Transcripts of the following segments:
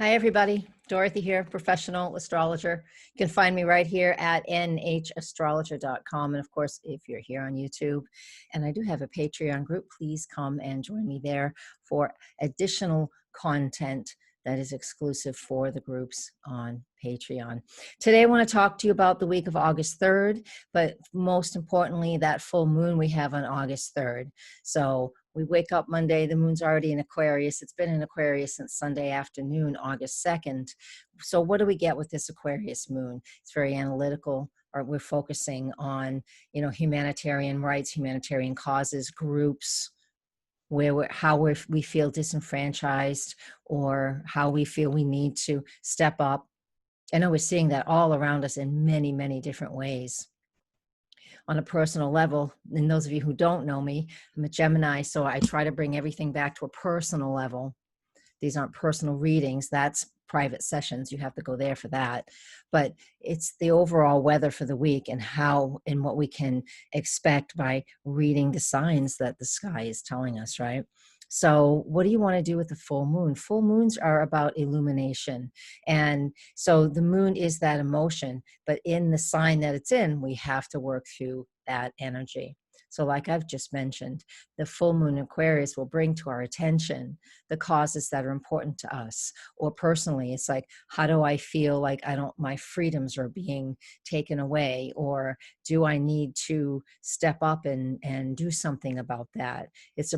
Hi, everybody. Dorothy here, professional astrologer. You can find me right here at nhastrologer.com. And of course, if you're here on YouTube, and I do have a Patreon group, please come and join me there for additional content that is exclusive for the groups on Patreon. Today, I want to talk to you about the week of August 3rd, but most importantly, that full moon we have on August 3rd. So we wake up Monday, the moon's already in Aquarius. It's been in Aquarius since Sunday afternoon, August 2nd. So what do we get with this Aquarius moon? It's very analytical, or we're focusing on, humanitarian rights, humanitarian causes, groups, we feel disenfranchised, or how we feel we need to step up. I know we're seeing that all around us in many, many different ways. On a personal level, and those of you who don't know me, I'm a Gemini, so I try to bring everything back to a personal level. These aren't personal readings, that's private sessions. You have to go there for that. But it's the overall weather for the week and how and what we can expect by reading the signs that the sky is telling us, right? So what do you want to do with the full moon? Full moons are about illumination. And so the moon is that emotion, but in the sign that it's in, we have to work through that energy. So like I've just mentioned, the full moon in Aquarius will bring to our attention the causes that are important to us. Or personally, it's like, how do I feel like my freedoms are being taken away? Or do I need to step up and do something about that? It's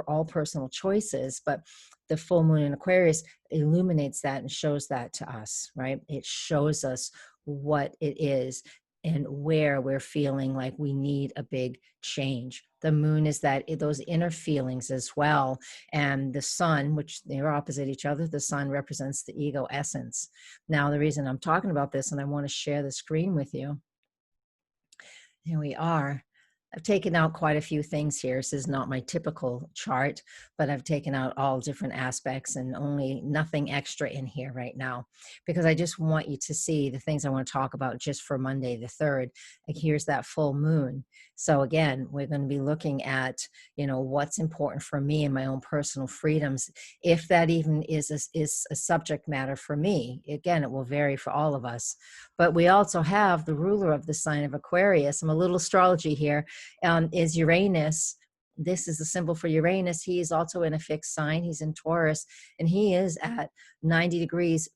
all personal choices, but the full moon in Aquarius illuminates that and shows that to us, right? It shows us what it is and where we're feeling like we need a big change. The moon is those inner feelings as well. And the sun, which they're opposite each other, the sun represents the ego essence. Now, the reason I'm talking about this, and I want to share the screen with you. Here we are. I've taken out quite a few things here. This is not my typical chart, but I've taken out all different aspects and nothing extra in here right now, because I just want you to see the things I want to talk about just for Monday the 3rd. Like, here's that full moon. So again, we're going to be looking at, what's important for me and my own personal freedoms, if that even is a subject matter for me. Again, it will vary for all of us. But we also have the ruler of the sign of Aquarius. I'm a little astrology here. Is Uranus. This is the symbol for Uranus. He is also in a fixed sign. He's in Taurus, and he is at 90 degrees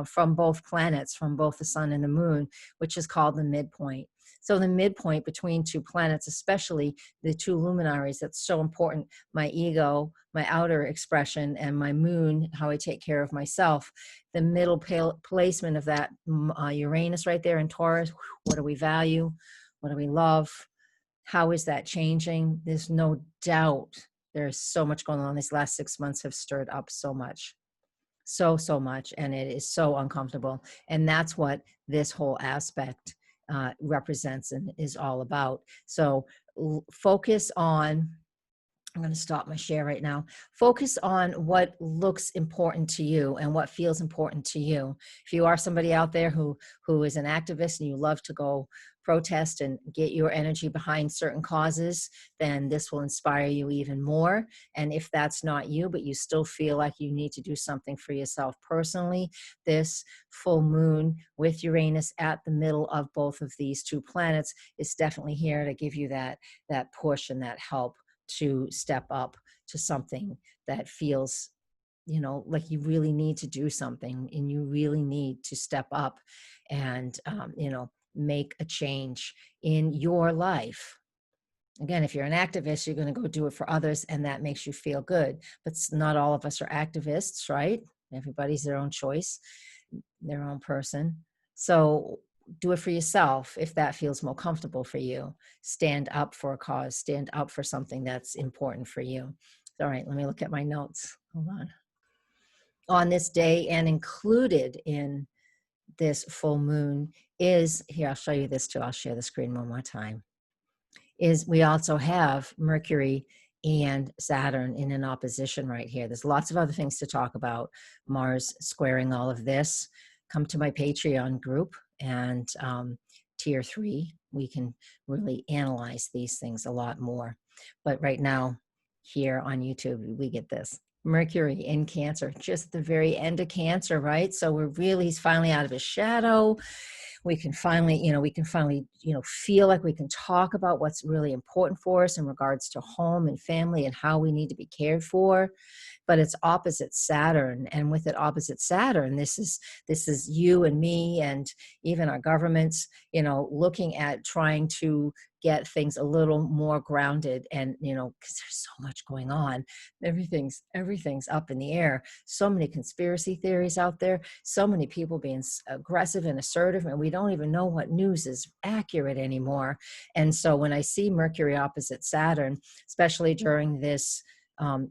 from both planets, from both the sun and the moon, which is called the midpoint. So the midpoint between two planets, especially the two luminaries, that's so important. My ego, my outer expression, and my moon, how I take care of myself. The middle placement of that Uranus right there in Taurus, what do we value? What do we love? How is that changing? There's no doubt there's so much going on. These last 6 months have stirred up so much. So much. And it is so uncomfortable. And that's what this whole aspect represents and is all about. So focus on, I'm going to stop my share right now. Focus on what looks important to you and what feels important to you. If you are somebody out there who is an activist and you love to go protest and get your energy behind certain causes, then this will inspire you even more. And if that's not you, but you still feel like you need to do something for yourself personally, this full moon with Uranus at the middle of both of these two planets is definitely here to give you that push and that help to step up to something that feels, like you really need to do something, and you really need to step up and, make a change in your life. Again, if you're an activist, you're going to go do it for others, and that makes you feel good. But not all of us are activists, right? Everybody's their own choice, their own person. So do it for yourself if that feels more comfortable for you. Stand up for a cause. Stand up for something that's important for you. All right, let me look at my notes. Hold on. On this day, and included in this full moon is, here, I'll show you this too. I'll share the screen one more time. Is we also have Mercury and Saturn in an opposition right here. There's lots of other things to talk about. Mars squaring all of this. Come to my Patreon group, and tier 3, we can really analyze these things a lot more. But right now, here on YouTube, we get this. Mercury in Cancer, just the very end of Cancer, right? So we're really, he's finally out of his shadow. We can finally, feel like we can talk about what's really important for us in regards to home and family and how we need to be cared for. But it's opposite Saturn, and with it opposite Saturn, this is you and me and even our governments, looking at trying to get things a little more grounded. And because there's so much going on, everything's up in the air. So many conspiracy theories out there, so many people being aggressive and assertive, and we don't even know what news is accurate anymore. And so when I see Mercury opposite Saturn, especially during this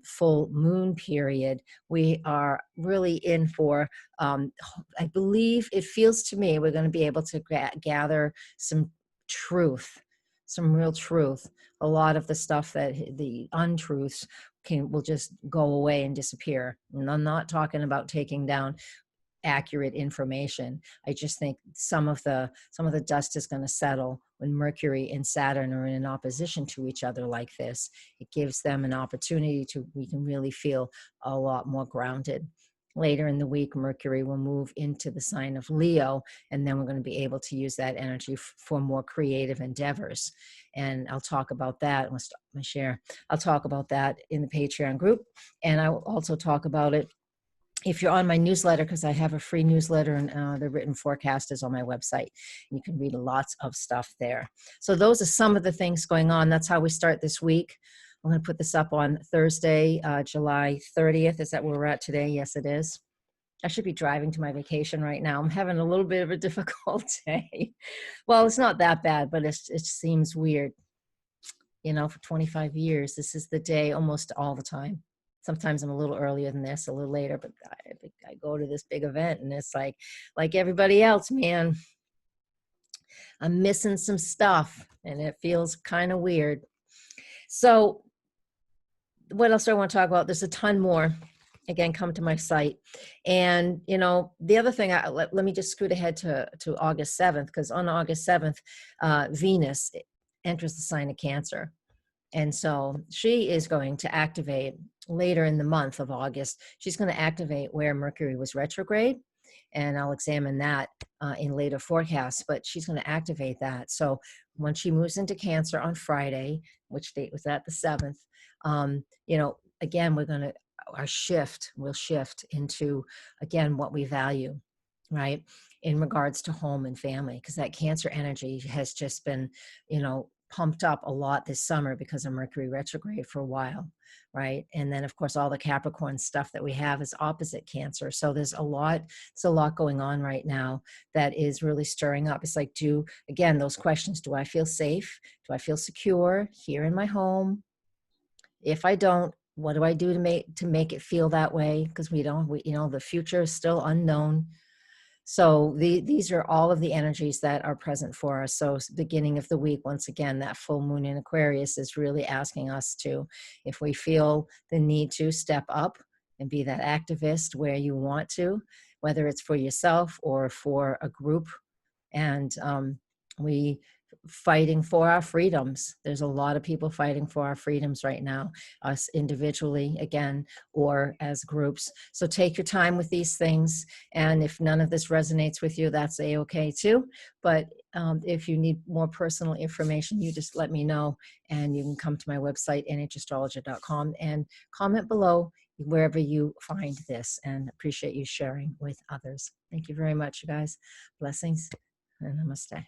full moon period, we are really in for, I believe, it feels to me, we're going to be able to gather some truth, some real truth. A lot of the stuff that the untruths will just go away and disappear. And I'm not talking about taking down accurate information. I just think some of the dust is going to settle when Mercury and Saturn are in opposition to each other like this. It gives them an opportunity we can really feel a lot more grounded. Later in the week, Mercury will move into the sign of Leo, and then we're going to be able to use that energy for more creative endeavors. And I'll talk about that. I'll stop my share. I'll talk about that in the Patreon group, and I will also talk about it if you're on my newsletter, because I have a free newsletter, and the written forecast is on my website. You can read lots of stuff there. So those are some of the things going on. That's how we start this week. I'm going to put this up on Thursday, July 30th. Is that where we're at today? Yes, it is. I should be driving to my vacation right now. I'm having a little bit of a difficult day. Well, it's not that bad, but it seems weird. For 25 years, this is the day almost all the time. Sometimes I'm a little earlier than this, a little later, but I go to this big event, and it's like everybody else, man, I'm missing some stuff, and it feels kind of weird. So what else do I want to talk about? There's a ton more. Again, come to my site. And, the other thing, let me just scoot ahead to August 7th, because on August 7th, Venus enters the sign of Cancer. And so she is going to activate later in the month of August. She's going to activate where Mercury was retrograde, and I'll examine that in later forecasts, but she's going to activate that. So when she moves into Cancer on Friday, which date was that? The 7th, again, we'll shift into, again, what we value, right? In regards to home and family, because that Cancer energy has just been, pumped up a lot this summer because of Mercury retrograde for a while, right? And then, of course, all the Capricorn stuff that we have is opposite Cancer. So there's a lot going on right now that is really stirring up. It's like, again, those questions: do I feel safe? Do I feel secure here in my home? If I don't, what do I do to make it feel that way? Because the future is still unknown. So these are all of the energies that are present for us. So beginning of the week, once again, that full moon in Aquarius is really asking us to, if we feel the need to, step up and be that activist where you want to, whether it's for yourself or for a group. And we fighting for our freedoms. There's a lot of people fighting for our freedoms right now, us individually, again, or as groups. So take your time with these things. And if none of this resonates with you, that's a-okay too. But if you need more personal information, you just let me know, and you can come to my website, nhastrologer.com, and comment below wherever you find this, and appreciate you sharing with others. Thank you very much, you guys. Blessings and namaste.